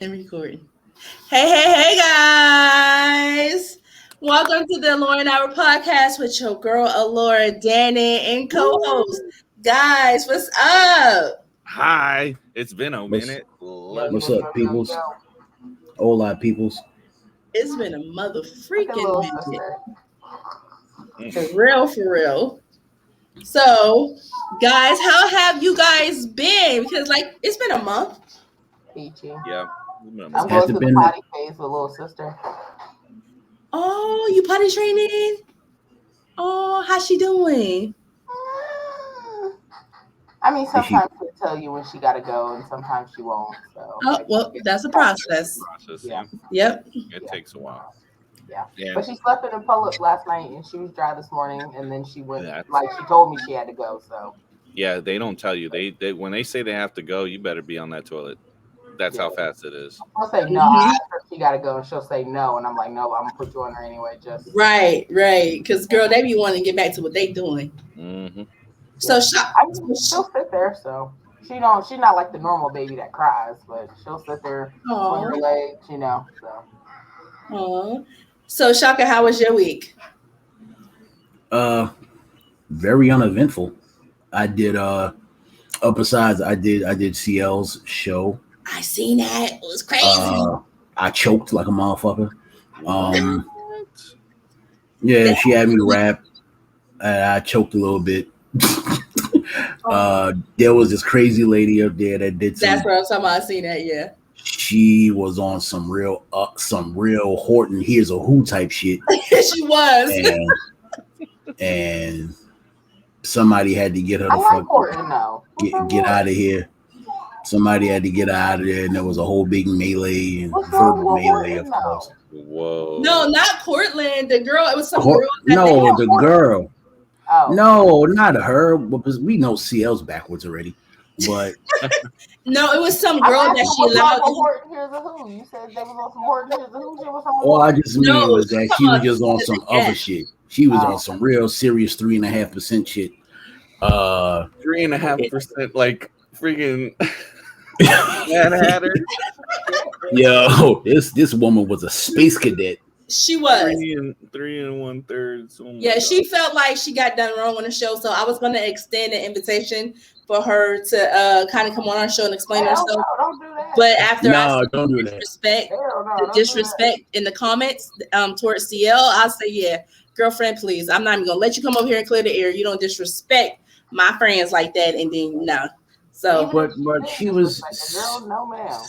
And recording. Hey, guys. Welcome to the Allure Hour podcast with your girl, Allure, Danny, and co-host. Guys, what's up? Hi, it's been a minute. What's up, peoples? Hola, peoples. It's been a mother freaking minute. For real. So, guys, how have you guys been? Because, it's been a month. Peachy. Yeah. I'm going to the potty phase with little sister. Oh, you potty training? Oh, how's she doing? I mean, sometimes she'll tell you when she got to go, and sometimes she won't. So. That's a process. Yeah. Yep. It takes a while. Yeah. But she slept in a pull-up last night, and she was dry this morning, and then she went, she told me she had to go, so. Yeah, they don't tell you. They when they say they have to go, you better be on that toilet. That's how fast it is. I'll say no. I ask her if she got to go, and she'll say no, and I'm like, no, I'm going to put you on her anyway. Just Right. Because, girl, they be wanting to get back to what they doing. Mm-hmm. So she'll sit there, so she's not like the normal baby that cries, but she'll sit there, swing her legs, so. Aww. So, Shaka, how was your week? Very uneventful. I did besides I did CL's show. I seen that. It was crazy. I choked like a motherfucker. Yeah, she had me rap. I choked a little bit. There was this crazy lady up there that did That's what I'm talking about. I seen that, yeah. She was on some real Horton Here's a Who type shit. She was. And somebody had to get her get out of here. Somebody had to get out of there, and there was a whole big melee and verbal melee, of course. Whoa. No, not Cortland. The girl. It was some girl. No, the girl. Oh. No, not her. Because we know CL's backwards already. But no, it was some girl that she allowed. Here's a Who. You said they was on some Horton Here's a Who. She was on. All I just knew was that she was just on some other shit. She was on some real serious 3.5% shit. 3.5%, like freaking Mad Hatter. Yo, this woman was a space cadet. She was 3 1/3. Oh yeah, she felt like she got done wrong on the show, so I was going to extend an invitation for her to kind of come on our show and explain herself. No, don't do that. But after don't do that. Disrespect in the comments towards CL, I'll say, yeah, girlfriend, please. I'm not even going to let you come over here and clear the air. You don't disrespect my friends like that, and then no. So, but she was. No, ma'am.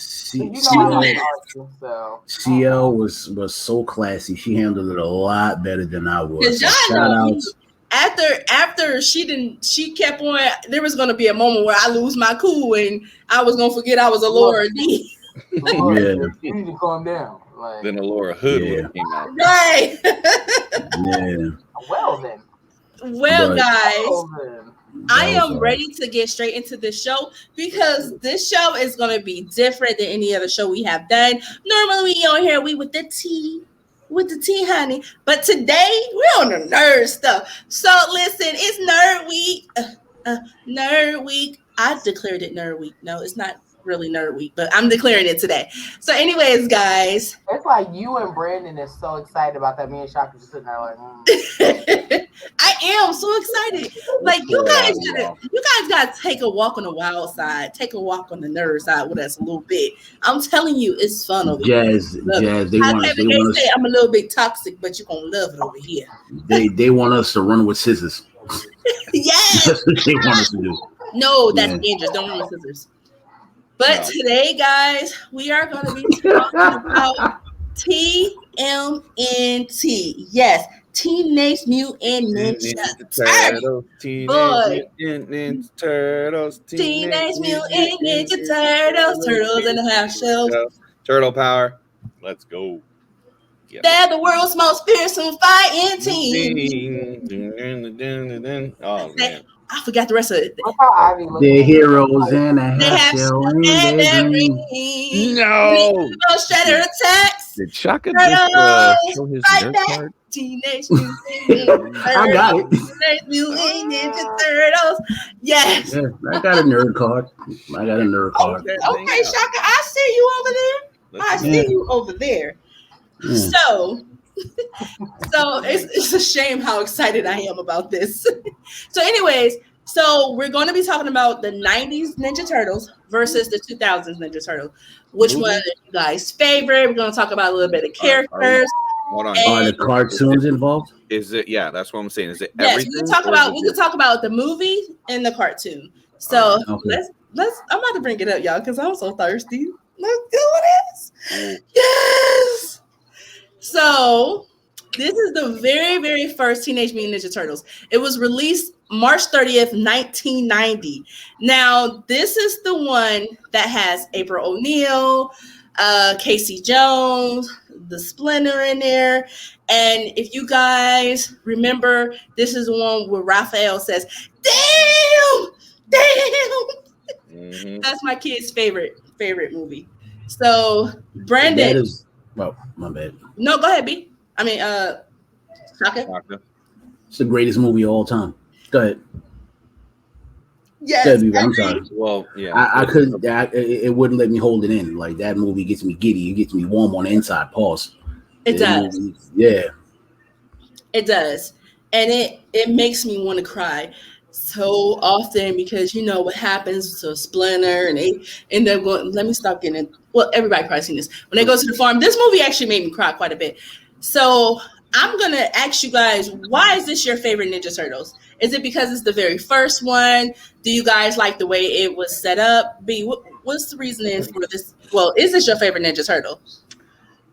CL was so classy. She handled it a lot better than I was. Shout outs. After she kept on. There was going to be a moment where I lose my cool and I was going to forget I was a Laura D. Yeah, you need to calm down. Then a Laura Hood came out. Right. Yeah. Well, guys. I am ready to get straight into this show because this show is going to be different than any other show we have done. Normally, we on here, we with the tea, honey. But today, we're on the nerd stuff. So, listen, it's Nerd Week. Nerd Week. I declared it Nerd Week. No, it's not really Nerd Week, but I'm declaring it today. So, anyways, guys. It's like you and Brandon is so excited about that. Me and Shaka just sitting there like, I am so excited. Like you guys gotta take a walk on the wild side, take a walk on the nerd side with us a little bit. I'm telling you, it's fun over here. Jazz, they want us. Say I'm a little bit toxic, but you're gonna love it over here. They want us to run with scissors. Yes. That's what they want us to do. No, that's dangerous. Don't run with scissors. But today, guys, we are going to be talking about TMNT. Yes, Teenage Mutant Ninja Turtles. Teenage Mutant Ninja Turtles. Teenage Mutant Ninja Turtles. Turtles in the half shells. Turtle power. Let's go. Yep. They're the world's most fearsome fighting team. Oh, man. I forgot the rest of it. They're heroes in a half shell. No. Shredder attacks. Did Shaka just show his nerd card? Teenage Mutant Ninja Turtles. I got it. Teenage Mutant Ninja Turtles. Yes. I got a nerd card. Okay, Shaka, I see you over there. I see you over there. So it's a shame how excited I am about this. So anyways, so we're going to be talking about the 90s Ninja Turtles versus the 2000s Ninja Turtles. Which one is you guys' favorite? We're going to talk about a little bit of characters. Hold on. Are the cartoons involved? Is it? Yeah, that's what I'm saying. Is it yes, everything? We can talk about the movie and the cartoon. So let's I'm about to bring it up, y'all, because I'm so thirsty. Let's do this. Yes. So this is the very, very first Teenage Mutant Ninja Turtles. It was released March 30th, 1990. Now, this is the one that has April O'Neil, Casey Jones, the Splinter in there. And if you guys remember, this is the one where Raphael says, damn. Mm-hmm. That's my kid's favorite movie. So, Brandon. My bad. No, go ahead, B. I mean, Shaka. It's the greatest movie of all time. Go ahead. Yes, I'm sorry. Well, yeah, I couldn't. It wouldn't let me hold it in. Like that movie gets me giddy. It gets me warm on the inside. Pause. It does. It does, and it makes me want to cry so often because you know what happens to Splinter, and they end up going. Let me stop getting it. Well, everybody probably seen this when they go to the farm. This movie actually made me cry quite a bit. So I'm gonna ask you guys, why is this your favorite Ninja Turtles? Is it because it's the very first one? Do you guys like the way it was set up? B, what's the reasoning for this? Well, is this your favorite Ninja Turtle?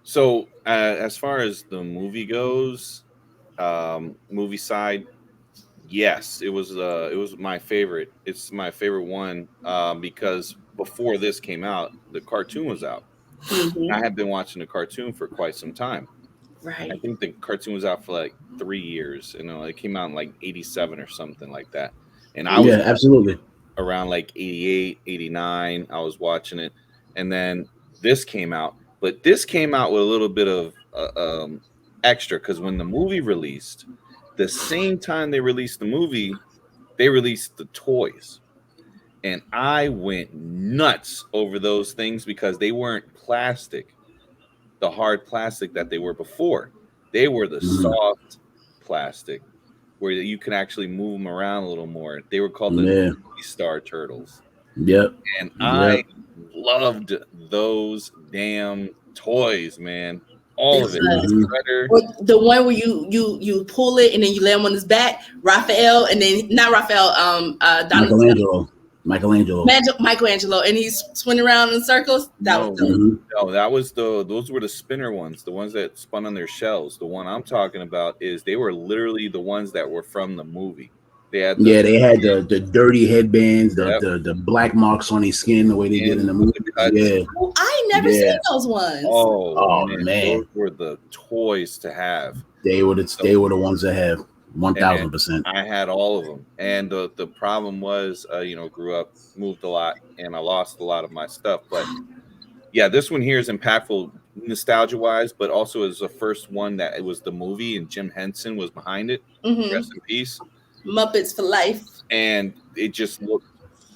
So as far as the movie goes, movie side, yes, it was my favorite. It's my favorite one because before this came out, the cartoon was out. Mm-hmm. I had been watching the cartoon for quite some time. Right. I think the cartoon was out for like 3 years. You know, it came out in like 87 or something like that. And I was absolutely around like 88, 89. I was watching it. And then this came out. But this came out with a little bit of extra because when the movie released, the same time they released the movie, they released the toys. And I went nuts over those things because they weren't plastic. The hard plastic that they were before. They were the soft plastic where you can actually move them around a little more. They were called the Movie Star Turtles. Yep. And I loved those damn toys, man. All of it. The one where you pull it and then you lay him on his back, Raphael, and then not Raphael, Michelangelo, and he's spinning around in circles. Those were the spinner ones, the ones that spun on their shells. The one I'm talking about is they were literally the ones that were from the movie. They had the dirty headbands, the black marks on his skin, the way they did in the movie. Yeah, I never seen those ones. Oh man, those were the toys to have. They were the ones to have. 1000%. I had all of them, and the problem was, grew up, moved a lot, and I lost a lot of my stuff. But yeah, this one here is impactful, nostalgia-wise, but also is the first one that it was the movie, and Jim Henson was behind it. Mm-hmm. Rest in peace. Muppets for life. And it just looked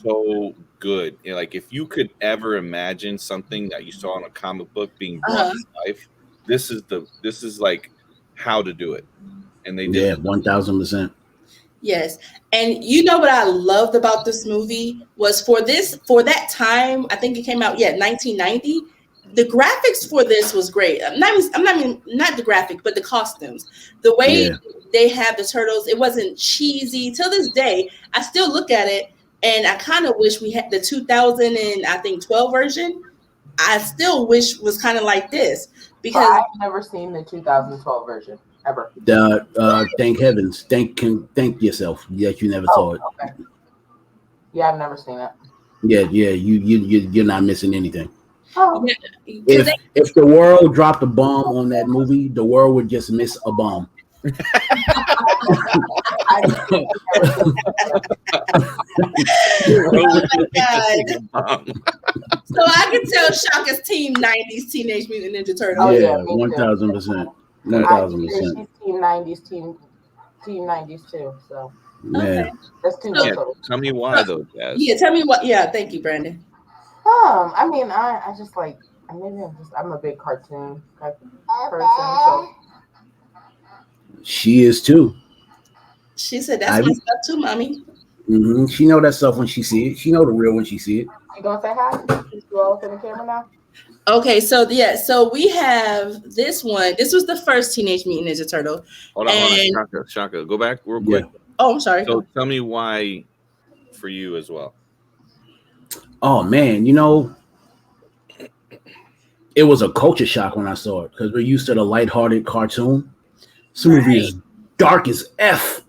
so good. Like if you could ever imagine something that you saw in a comic book being brought to life, this is like how to do it. And they did. 1000%. Yes. And you know what I loved about this movie was for that time, I think it came out, 1990. The graphics for this was great. Not the graphic, but the costumes. The way they have the turtles, it wasn't cheesy. Till this day, I still look at it and I kind of wish we had the 2012 version. I still wish was kind of like this because I've never seen the 2012 version. Ever. Thank heavens. Thank yourself that you never saw it. Okay. Yeah, I've never seen it. Yeah, you're not missing anything. Oh. If the world dropped a bomb on that movie, the world would just miss a bomb. Oh my God. So I can tell Shaka's team 90s Teenage Mutant Ninja Turtles. 1000%. 1000%. She's team 90s, team 90s too. So that's too much. Tell me why though, Jazz. Yeah, tell me what. Yeah, thank you, Brandon. I mean, I just like Maybe I'm a big cartoon person. So. She is too. She said that's my stuff too, mommy. Mm-hmm. She know that stuff when she see it. She know the real when she see it. You gonna say hi? She's all up in the camera now. Okay, so so we have this one. This was the first Teenage Mutant Ninja Turtle. Hold on, Shaka, go back real quick. Yeah. Oh, I'm sorry. So tell me why for you as well. Oh man, it was a culture shock when I saw it because we're used to the lighthearted cartoon. This movie is dark as F.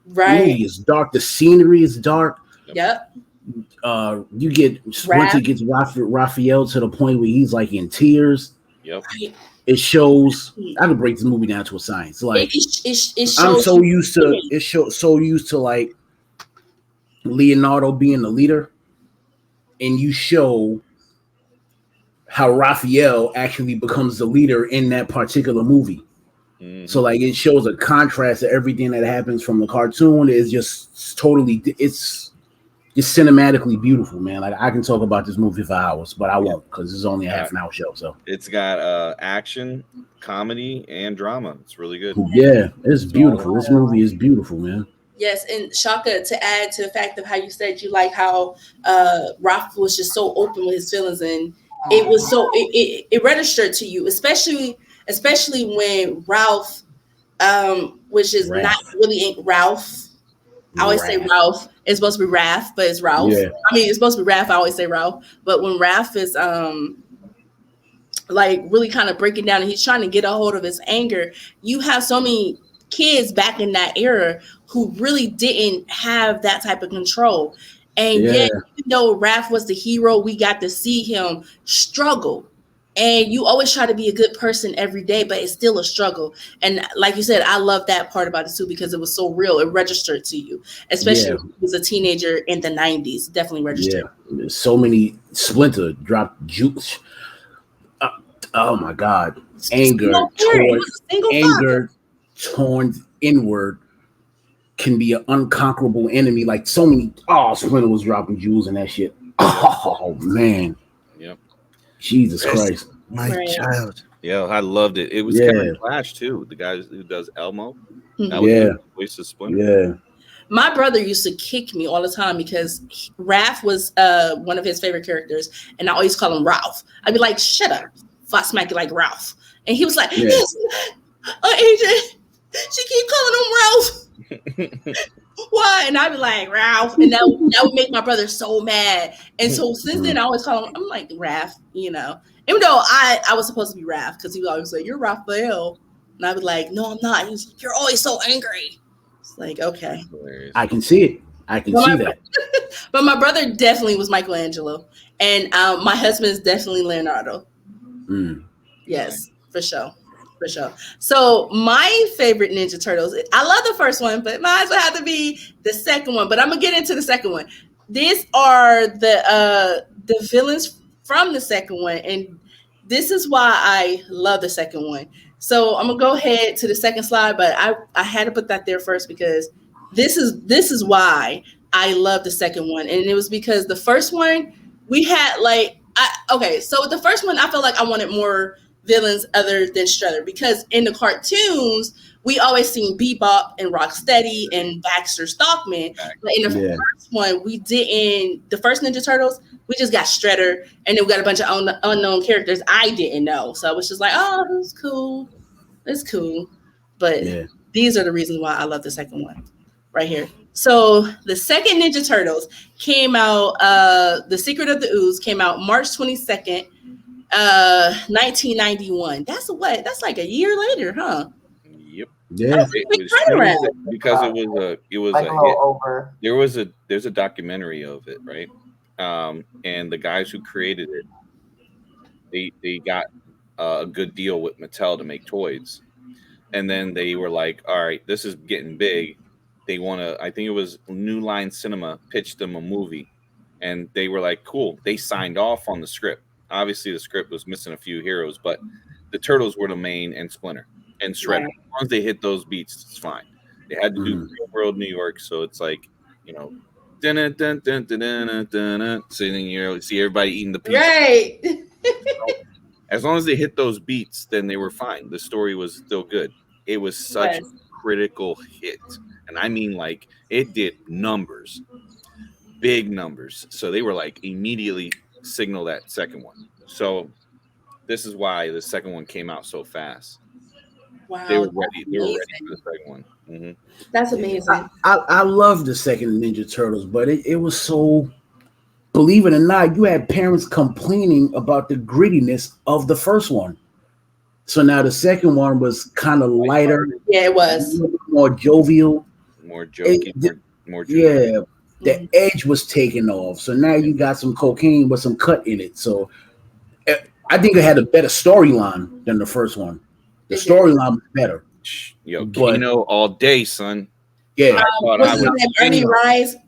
Right. The movie is dark. The scenery is dark. Yep. You get once it gets Raphael to the point where he's like in tears. Yep. It shows. I could break this movie down to a science. Like it shows I'm so used to so used to like Leonardo being the leader, and you show how Raphael actually becomes the leader in that particular movie. Mm-hmm. So like it shows a contrast to everything that happens from the cartoon. Is just totally it's cinematically beautiful, man. Like I can talk about this movie for hours, but I won't because it's only a half an hour show. So it's got action, comedy, and drama. It's really good. Yeah, it's beautiful. This movie is beautiful, man. Yes, and Shaka, to add to the fact of how you said you like how Ralph was just so open with his feelings, and it was so it registered to you, especially when Ralph, which is not really Ralph. I always say Ralph. It's supposed to be Raph, but it's Ralph. Yeah. I mean, it's supposed to be Raph. I always say Ralph, but when Raph is like really kind of breaking down and he's trying to get a hold of his anger, you have so many kids back in that era who really didn't have that type of control. And yet, even though Raph was the hero, we got to see him struggle. And you always try to be a good person every day, but it's still a struggle. And like you said, I love that part about it too, because it was so real. It registered to you, especially when he was a teenager in the 90s. Definitely registered. Yeah, so many Splinter dropped juice. Oh my God. Anger torn inward can be an unconquerable enemy. Like so many, Splinter was dropping jewels and that shit. Oh man. Yep. Jesus Christ. My child. Yeah, I loved it. It was Kevin Clash too, the guy who does Elmo. That was the voice of Splinter. Yeah. My brother used to kick me all the time because Raph was one of his favorite characters, and I always call him Ralph. I'd be like, "Shut up!" If I smack you like Ralph, and he was like, "Yes, AJ, she keep calling him Ralph." Why? And I'd be like, Ralph, and that would make my brother so mad. And so since then, I always call him. I'm like Raph, even though I was supposed to be Raph because he would always say, "You're Raphael," and I was like, "No, I'm not." He's like, "You're always so angry." It's like, okay, I can see it. I can see that. But my brother definitely was Michelangelo, and my husband is definitely Leonardo. Yes, for sure. For sure. So my favorite Ninja Turtles, I love the first one, but mine would have to be the second one. But I'm gonna get into the second one. These are the villains from the second one, and this is why I love the second one. So I'm gonna go ahead to the second slide, but I had to put that there first because this is why I love the second one, and it was because the first one we had so with the first one I felt like I wanted more villains other than Shredder, because in the cartoons we always seen Bebop and Rocksteady and Baxter Stockman, but in the first one we didn't. The first Ninja Turtles, we just got Shredder, and then we got a bunch of unknown characters I didn't know, so I was just like, oh, it's cool. But these are the reasons why I love the second one right here. So the second Ninja Turtles came out, The Secret of the Ooze came out March 22nd, 1991. That's like a year later, huh? Yep. Yeah. Because it was like a hit. Over. There's a documentary of it, right? And the guys who created it, they got a good deal with Mattel to make toys, and then they were like, all right, this is getting big. They want to, I think it was New Line Cinema pitched them a movie, and they were like, cool. They signed off on the script. Obviously, the script was missing a few heroes, but the Turtles were the main, and Splinter and Shredder. Right. As long as they hit those beats, it's fine. They had to do Real World New York, so it's like, dun dun dun dun dun dun dun. So then you see everybody eating the pizza. Right. as long as they hit those beats, then they were fine. The story was still good. It was such a critical hit, and I mean, like, it did numbers, big numbers. So they were like immediately signal that second one. So this is why the second one came out so fast. Wow, they were ready. They were ready for the second one. Mm-hmm. That's amazing. I love the second Ninja Turtles, but it was so. Believe it or not, you had parents complaining about the grittiness of the first one. So now the second one was kind of lighter. Yeah, it was more jovial, more jokey, more yeah. The edge was taken off. So now you got some cocaine with some cut in it. So I think it had a better storyline than the first one. The storyline was better. Yo, Kano all day, son. Yeah. What's his name?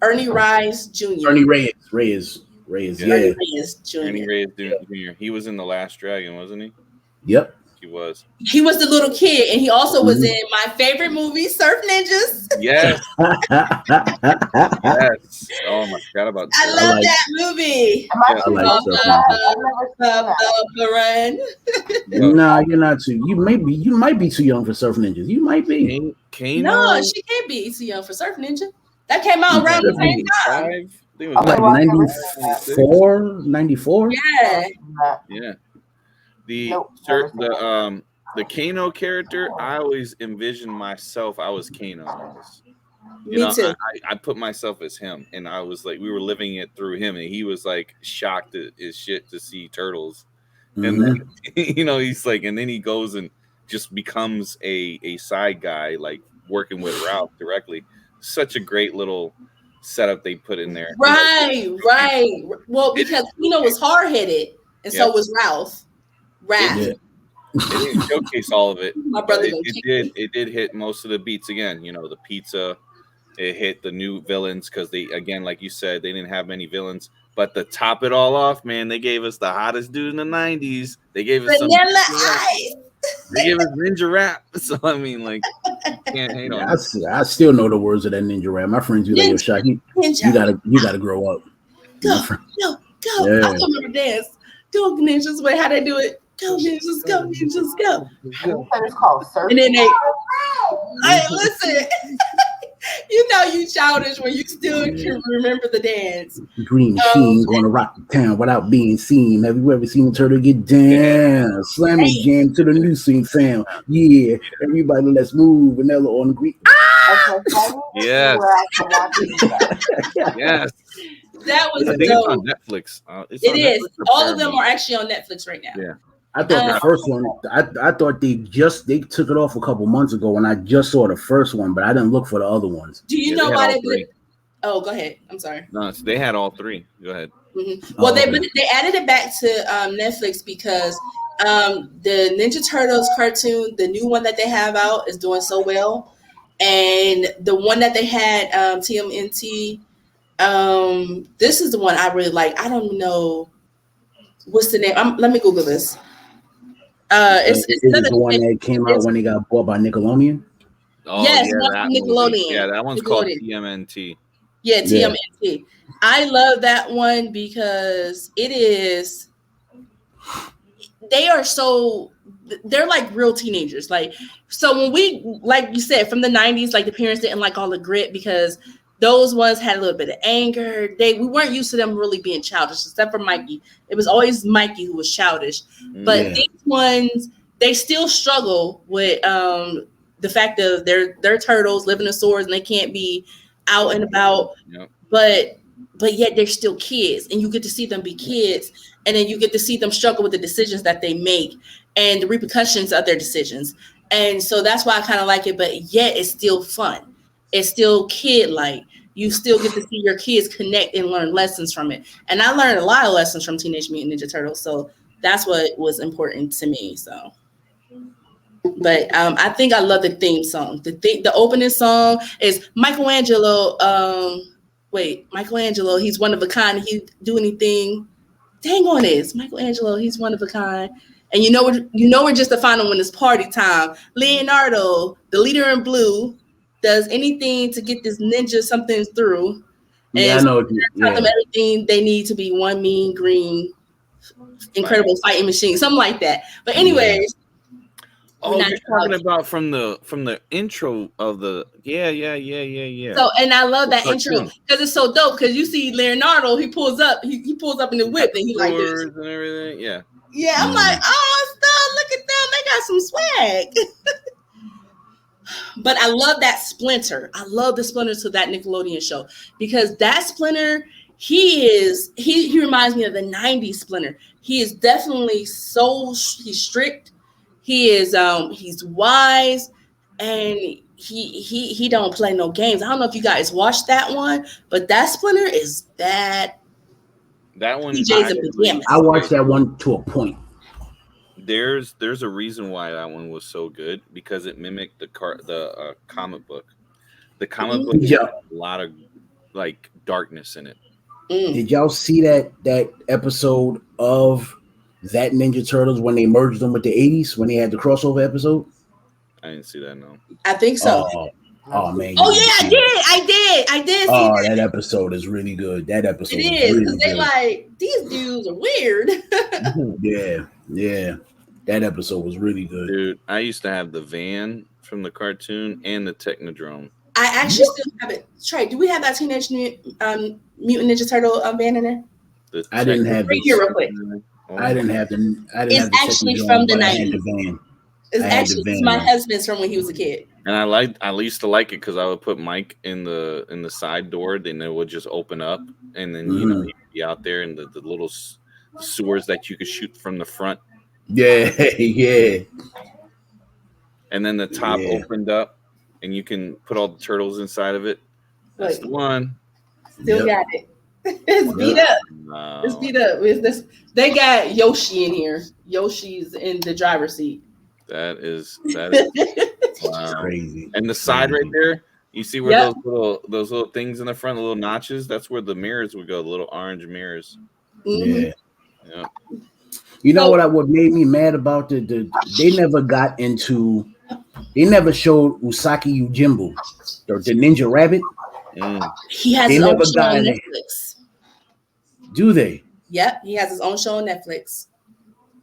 Ernie Reyes Jr. Ernie Reyes. Yeah. Ernie Reyes Jr. Ernie Reyes Jr. He was in The Last Dragon, wasn't he? Yep. He was. He was the little kid, and he also was in my favorite movie, Surf Ninjas. Yes. Yes. Oh my God, about that. I love that movie. Nah, you're not too. You might be too young for Surf Ninjas. You might be. No, she can't be too young for Surf Ninja. That came out around the same time. Like 94? Yeah. Yeah. The Kano character, I always envisioned myself. I was Kano. Me too. I put myself as him, and I was like, we were living it through him, and he was like shocked as shit to see turtles, and then he's like, and then he goes and just becomes a side guy, like working with Ralph directly. Such a great little setup they put in there. Right. Well, because was hard headed, and so was Ralph. It didn't showcase all of it. My brother it did hit most of the beats again. The pizza. It hit the new villains because they, again, like you said, they didn't have many villains. But to top it all off, man, they gave us the hottest dude in the 90s. They gave us Vanilla Ice. They gave us Ninja Rap. So I mean, like, can't hate on it. I still know the words of that Ninja Rap. My friends be like, "Yo, Shaq, you gotta grow up." Go. Yeah. I remember dance. Go ninjas. Wait, how they do it? Go ninjas, go. It's called surf. And then listen. You childish when you still can remember the dance. Green Machine gonna rock the town without being seen. Have you ever seen a turtle get down? Slam it jam to the new scene fam. Yeah, everybody let's move. Vanilla on the green. Yes. Yes. That was I think it's on Netflix. It is. All of them are actually on Netflix right now. Yeah. I thought the first one. I thought they took it off a couple months ago, and I just saw the first one, but I didn't look for the other ones. Do you know why they did? Oh, go ahead. I'm sorry. No, they had all three. Go ahead. Mm-hmm. Well, they added it back to Netflix because the Ninja Turtles cartoon, the new one that they have out, is doing so well, and the one that they had TMNT. This is the one I really like. I don't know what's the name. Let me Google this. It's the one that came out when they got bought by Nickelodeon. Oh, yes, yeah, Nickelodeon. Yeah, that one's called TMNT. Yeah, TMNT. Yeah. I love that one because they're like real teenagers. Like, so when we, like you said, from the 90s, like the parents didn't like all the grit because those ones had a little bit of anger. We weren't used to them really being childish, except for Mikey. It was always Mikey who was childish. But these ones, they still struggle with the fact of they're turtles living in swords and they can't be out and about. Yep. But yet they're still kids, and you get to see them be kids, and then you get to see them struggle with the decisions that they make and the repercussions of their decisions. And so that's why I kind of like it. But yet it's still fun. It's still kid-like. You still get to see your kids connect and learn lessons from it. And I learned a lot of lessons from Teenage Mutant Ninja Turtles. So that's what was important to me. So, but I think I love the theme song. The opening song is Michelangelo. Michelangelo, he's one of a kind. He do anything. Dang on it. Michelangelo, he's one of a kind. And we're just the final when it's party time. Leonardo, the leader in blue, does anything to get this ninja something through. And I know. Tell them everything they need to be one mean green Incredible Fighting Machine, something like that. But anyways. Oh, you're talking about from the intro of the So, and I love that intro because it's so dope. Because you see Leonardo, he pulls up in the whip, and he like this and everything. Yeah. I'm like, oh, stop! Look at them, they got some swag. But I love that Splinter. I love the Splinter to that Nickelodeon show because that Splinter, he reminds me of the '90s Splinter. He is definitely he's strict. He is he's wise, and he don't play no games. I don't know if you guys watched that one, but that Splinter is bad. That one, I watched that one to a point. There's a reason why that one was so good because it mimicked the comic book. The comic book had a lot of like darkness in it. Did y'all see that episode of that Ninja Turtles when they merged them with the 80s when they had the crossover episode? I didn't see that. No, I think so. Oh man! Oh yeah, I did. Oh, that episode is really good. That episode it is because they like these dudes are weird. yeah. That episode was really good. Dude, I used to have the van from the cartoon and the Technodrome. I actually still have it. Trey, do we have that Teenage Mutant Ninja Turtle van in there? I didn't have it. Real quick. I didn't have the. It's actually from the 90s. It's actually my husband's from when he was a kid. And I used to like it because I would put Mike in the side door, then it would just open up, and then you'd be out there in the little sewers that you could shoot from the front. Yeah. And then the top opened up, and you can put all the turtles inside of it. That's the one. Still got it. It's beat up. No. It's beat up. They got Yoshi in here. Yoshi's in the driver's seat. That is wow. Crazy. And the side right there, you see where those little things in the front, the little notches. That's where the mirrors would go. The little orange mirrors. Yeah. You know what made me mad about they never showed Usagi Yojimbo, the Ninja Rabbit. He has his own show on Netflix. Do they? Yep, he has his own show on Netflix.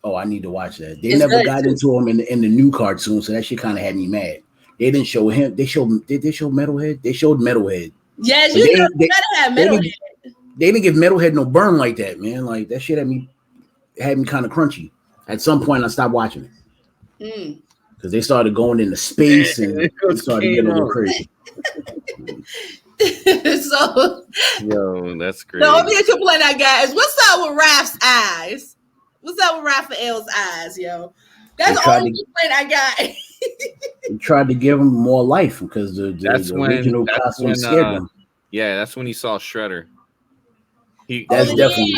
Oh, I need to watch that. They never got into him in the new cartoon, so that shit kind of had me mad. They didn't show him. Did they show Metalhead? They showed Metalhead. Yes, you gotta have Metalhead. They didn't give Metalhead no burn like that, man. Like that shit had me kind of crunchy. At some point, I stopped watching it because they started going into space and it started getting a little crazy. So, that's great. The only complaint I got is what's up with Raph's eyes? What's up with Raphael's eyes, yo? That's the only complaint I got. They tried to give him more life because the original costume scared him. Yeah, that's when he saw Shredder. That's definitely.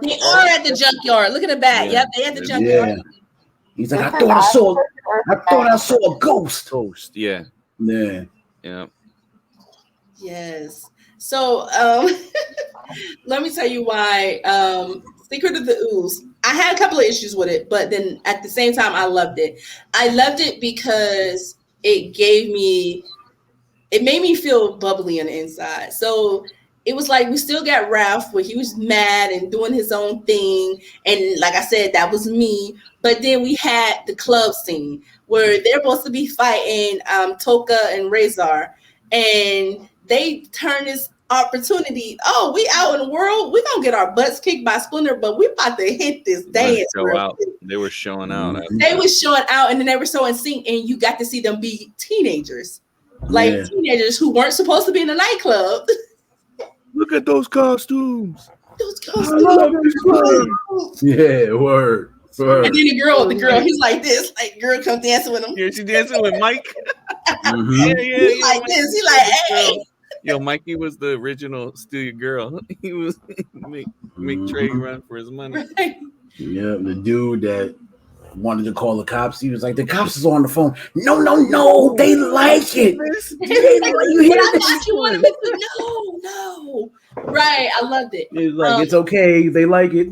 They are at the junkyard. Look at the back. Yeah. Yep, they at the junkyard. Yeah. He's like, I thought I saw a ghost. Yeah. Yeah. Yeah. Yes. So let me tell you why Secret of the Ooze. I had a couple of issues with it, but then at the same time, I loved it. I loved it because it made me feel bubbly on the inside. So it was like we still got Ralph where he was mad and doing his own thing. And like I said, that was me. But then we had the club scene where they're supposed to be fighting Toka and Razor. And they turn this opportunity. Oh, we out in the world. We gonna get our butts kicked by Splinter, but we about to hit this dance. They were showing out. They were showing out, and then they were so in sync, and you got to see them be teenagers. Teenagers who weren't supposed to be in a nightclub. Look at those costumes. Yeah, word. And then the girl, he's like this, like girl come dancing with him. Yeah, she dancing with Mike. He's like this. He's like, hey. Yo, Mikey was the original Steal Your Girl. He was make Trey run for his money. Yeah, the dude that wanted to call the cops. He was like, the cops is on the phone. No, they like it. You hear that? You wanted me to no. Right, I loved it. He's like, it's okay. They like it.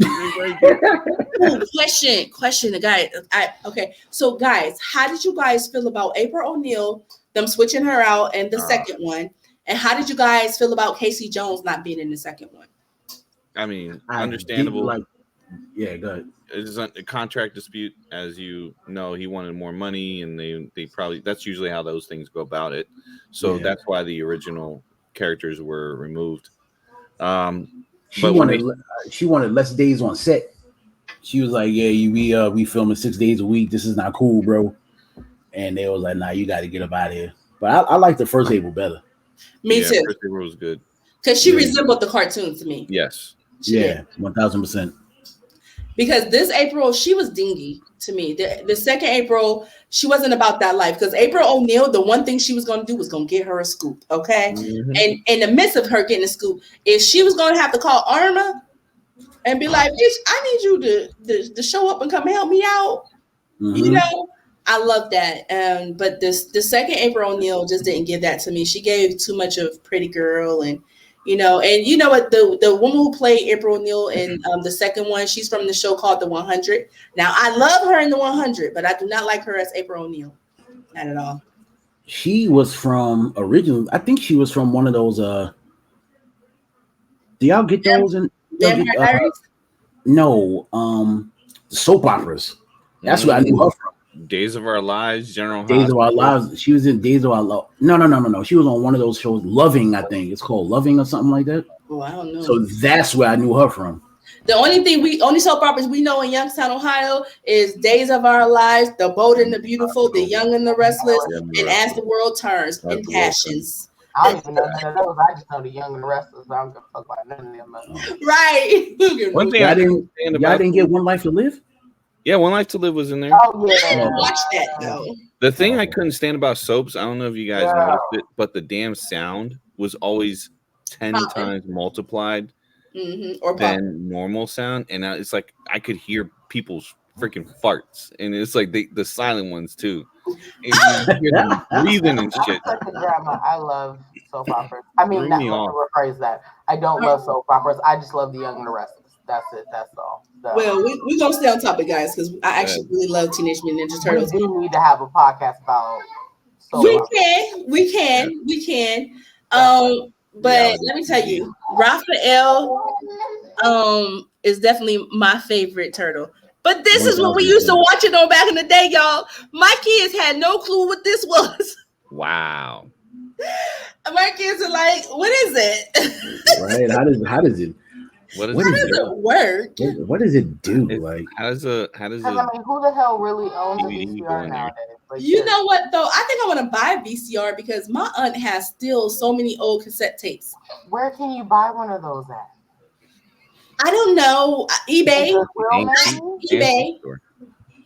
Question, the guy. Okay, so guys, how did you guys feel about April O'Neil, them switching her out, and the second one? And how did you guys feel about Casey Jones not being in the second one? I mean, understandable. Yeah, good. It's a contract dispute, as you know. He wanted more money, and they probably that's usually how those things go about it. So that's why the original characters were removed. She But when they wanted less days on set. She was like, "Yeah, we filming 6 days a week. This is not cool, bro." And they was like, "Nah, you got to get up out of here." But I like the first April better. Me too. First April was good because she resembled the cartoon to me. Yes. 1000%. Because this April, she was dingy to me. The second April, she wasn't about that life. Because April O'Neil, the one thing she was going to do was going to get her a scoop, okay? Mm-hmm. And in the midst of her getting a scoop, if she was going to have to call Arma and be like, bitch, I need you to show up and come help me out. Mm-hmm. You know, I love that. But the second April O'Neil just didn't give that to me. She gave too much of pretty girl and you know what? The woman who played April O'Neil in the second one, she's from the show called The 100. Now, I love her in The 100, but I do not like her as April O'Neil. Not at all. She was from originally. I think she was from one of those. Do y'all get those? No, soap operas. That's where I knew her from. Days of Our Lives, General Days Hospital. Of Our Lives. She was in Days of Our Lives. No. She was on one of those shows, Loving, I think. It's called Loving or something like that. Oh, I don't know. So that's where I knew her from. The only soap operas we know in Youngstown, Ohio is Days of Our Lives, The Bold and the Beautiful, The Young and the Restless, and As the World Turns, and Passions. I don't even know none of those. I just know The Young and the Restless. I don't give a fuck about none of them. Right. One thing y'all didn't get One Life to Live? Yeah, One Life to Live was in there. Oh, yeah. I didn't watch that, though. The thing I couldn't stand about soaps, I don't know if you guys noticed it, but the damn sound was always 10 times multiplied than normal sound. And it's like I could hear people's freaking farts. And it's like the silent ones, too. And you hear them breathing and shit. I love soap operas. I mean, let me rephrase that. I don't love soap operas. I just love The Young and the Restless. That's it. That's all. So. Well, we're going to stay on topic, guys, because I actually really love Teenage Mutant Ninja Turtles. We do need to have a podcast about soap operas. We can. But let me tell you, Raphael is definitely my favorite turtle. But this is what we used to watch it on back in the day, y'all. My kids had no clue what this was. Wow. My kids are like, what is it? Right. How does it? How does it work? What does it do? How does it? I mean, who the hell really owns a VCR nowadays? Like, you know what though? I think I want to buy a VCR because my aunt has still so many old cassette tapes. Where can you buy one of those at? I don't know. eBay. eBay.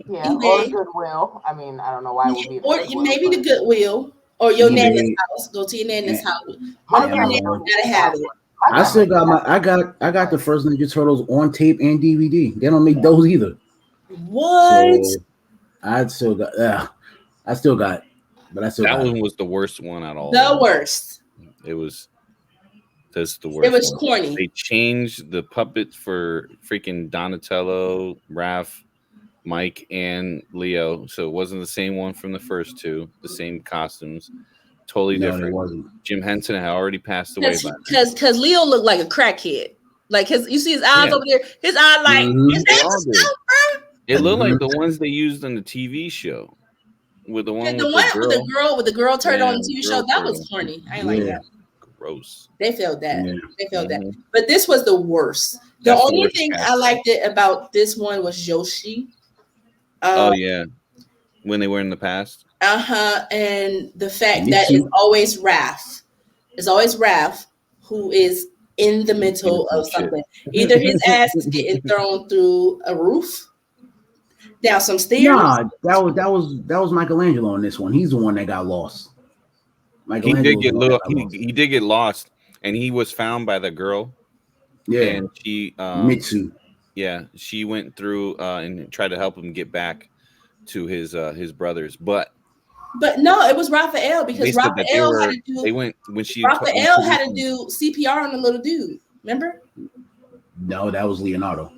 Yeah, eBay. Or Goodwill. I mean, I don't know why it would be. Or maybe the Goodwill or your nana's house. Go to your nana's house. One of your nana's gotta have it. I still got I got the first Ninja Turtles on tape and DVD. They don't make those either. What? So I still got but I still that got one was the worst one at all. The worst. It was. That's the worst. It was corny. They changed the puppets for freaking Donatello, Raph, Mike, and Leo, so it wasn't the same one from the first two. The same costumes. Totally different. It wasn't. Jim Henson had already passed away by because Leo looked like a crackhead. Like you see his eyes over there. His eyes like is that stuff, bro? It looked like the ones they used on the TV show. With the one with the girl turtle on the TV show. That was corny. I ain't like that. Gross. They felt that. Yeah. They felt that. But this was the worst. The only thing I liked about this one was Yoshi. Oh yeah. When they were in the past. And the fact that it's always Raph. It's always Raph who is in the middle of something. Either his ass is getting thrown through a roof, down some stairs. Nah, that was Michelangelo in this one. He's the one that got lost. He did get lost, and he was found by the girl. Yeah, and she Mitsu. Yeah, she went through and tried to help him get back to his brothers, But no, it was Raphael because Raphael had to do. They went when she. Raphael had to do CPR on the little dude. Remember? No, that was Leonardo.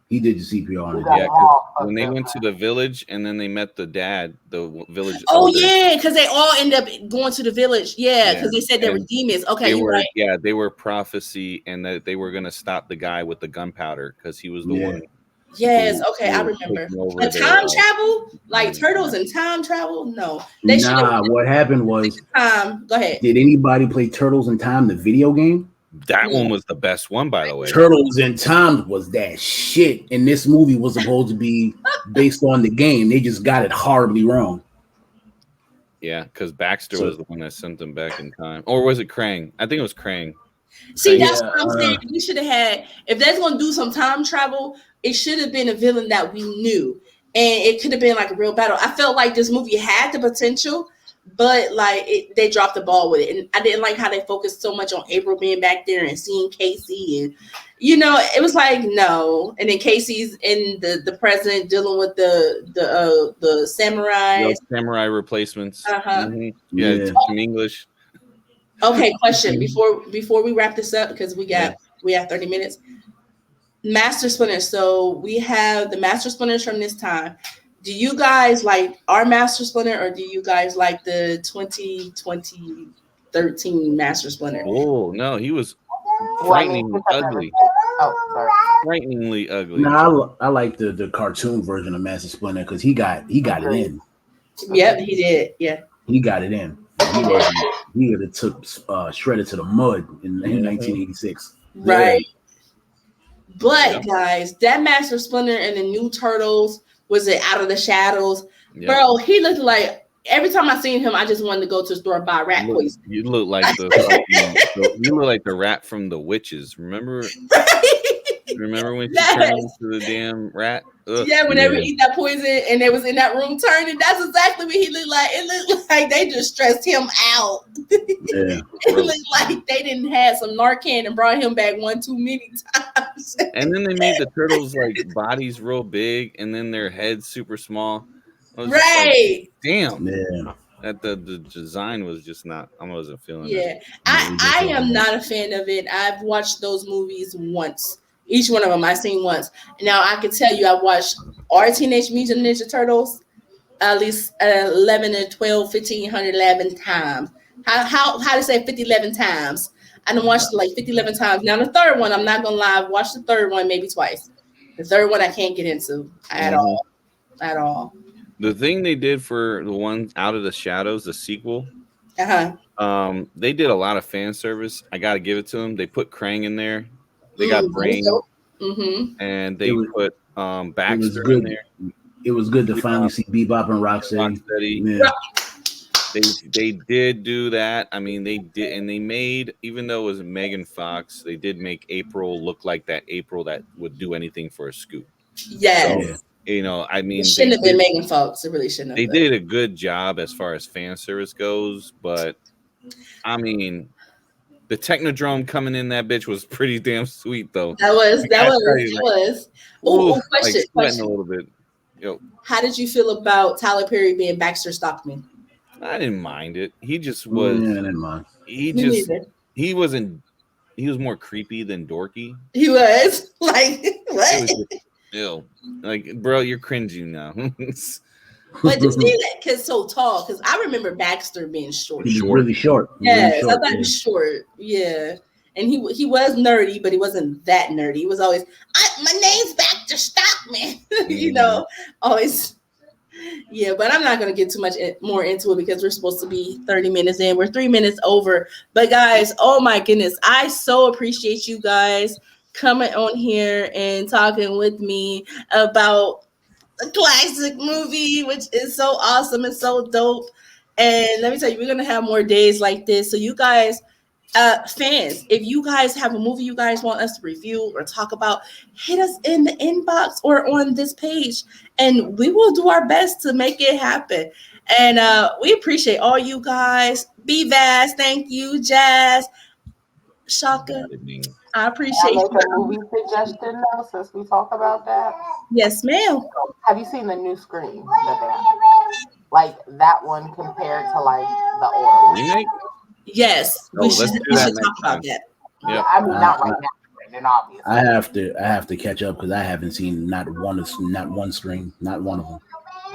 He did the CPR on it. Yeah, because when they went to the village and then they met the dad, the village. Oh yeah, because they all end up going to the village. Yeah, because they said they were demons. Okay, you're right. Yeah, they were prophecy, and that they were gonna stop the guy with the gunpowder because he was the one. Yes, okay, I remember. But time travel, like turtles and time travel, no. What happened was, go ahead. Did anybody play Turtles in Time, the video game? That one was the best one, by the way. Turtles in Time was that shit, and this movie was supposed to be based on the game. They just got it horribly wrong. Yeah, because Baxter was the one that sent them back in time. Or was it Krang? I think it was Krang. See, that's what I'm saying. We should have had, if that's going to do some time travel, it should have been a villain that we knew. And it could have been like a real battle. I felt like this movie had the potential, but like they dropped the ball with it. And I didn't like how they focused so much on April being back there and seeing Casey. And, it was like, no. And then Casey's in the present dealing with the samurai. Those samurai replacements. Mm-hmm. Yeah, in English. Okay, question before we wrap this up, because we have 30 minutes. Master Splinter. So we have the Master Splinters from this time. Do you guys like our Master Splinter, or do you guys like the 2013 Master Splinter? Oh no, he was frighteningly ugly. Oh, sorry. Frighteningly ugly. No, I like the cartoon version of Master Splinter because he got it in. Yep, he did. Yeah, he got it in. He would have took Shredder to the mud in 1986. Right. But guys, that Master Splinter and the new Turtles, was it Out of the Shadows? Yep. Bro, he looked like, every time I seen him, I just wanted to go to the store and buy rat poison. You look like the rat from the Witches. Remember? Remember when she turned into the damn rat? Ugh. Yeah, whenever he eat that poison and they was in that room turning, that's exactly what he looked like. It looked like they just stressed him out. It looked like they didn't have some Narcan and brought him back one too many times. And then they made the turtles like bodies real big and then their heads super small. Right. Like, damn. Yeah. That the design was just not, I wasn't feeling it. Yeah. I am not a fan of it. I've watched those movies once. Each one of them I've seen once. Now I can tell you I've watched our Teenage Mutant Ninja Turtles at least 11 or 12, 1,511 times. How to say 50, 11 times? I done watched it like 50, 11 times. Now the third one, I'm not gonna lie, I've watched the third one maybe twice. The third one I can't get into at all. At all. The thing they did for the one Out of the Shadows, the sequel, they did a lot of fan service. I gotta give it to them. They put Krang in there. They got Brain, and they put Baxter in there. It was good to finally see Bebop and Rocksteady. Yeah. They did do that. I mean, they did, and they made, even though it was Megan Fox, they did make April look like that April that would do anything for a scoop. Yes. So, I mean, it shouldn't have been Megan Fox. It really shouldn't have. They did a good job as far as fan service goes, but I mean, the Technodrome coming in that bitch was pretty damn sweet, though. That was. Oh, question. A little bit. Yo. How did you feel about Tyler Perry being Baxter Stockman? I didn't mind it. He just was. Yeah, I didn't mind. He wasn't. He was more creepy than dorky. He was like what? Ew. Like, bro, you're cringing now. But to see that kid's so tall, because I remember Baxter being short. He was really short. Yes, I thought he was short. Yeah. And he was nerdy, but he wasn't that nerdy. He was always, my name's Baxter Stockman. Always. Yeah, but I'm not going to get too much more into it because we're supposed to be 30 minutes in. We're 3 minutes over. But guys, oh my goodness, I so appreciate you guys coming on here and talking with me about a classic movie, which is so awesome and so dope. And let me tell you, we're going to have more days like this. So you guys, fans, if you guys have a movie you guys want us to review or talk about, hit us in the inbox or on this page, and we will do our best to make it happen. And we appreciate all you guys. Be Vast, thank you. Jazz, Shaka, I appreciate you. A movie suggestion though, since we talk about that. Yes, ma'am. Have you seen the new Scream that they have? Like that one compared to like the old remake? Yes, we should talk about that. Yep. I mean, not right now. then obviously. I have to catch up because I haven't seen not one stream, not one of them.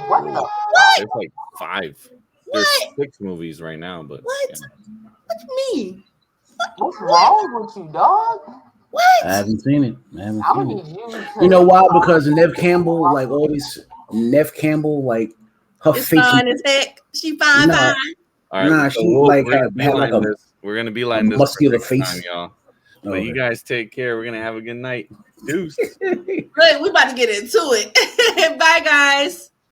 What the fuck? There's like 5. There's 6 movies right now, but what? yeah. What do you mean? What's wrong with you, dog? What? I haven't seen it. You know why? Because Nev Campbell, like all these Nev Campbell, like her It's face. fine as heck. She fine. All right, nah, so she we're like gonna had like a we're gonna be like this muscular for face. time, y'all. But Okay. you guys take care. We're gonna have a good night. Deuce. Look, we about to get into it. Bye, guys.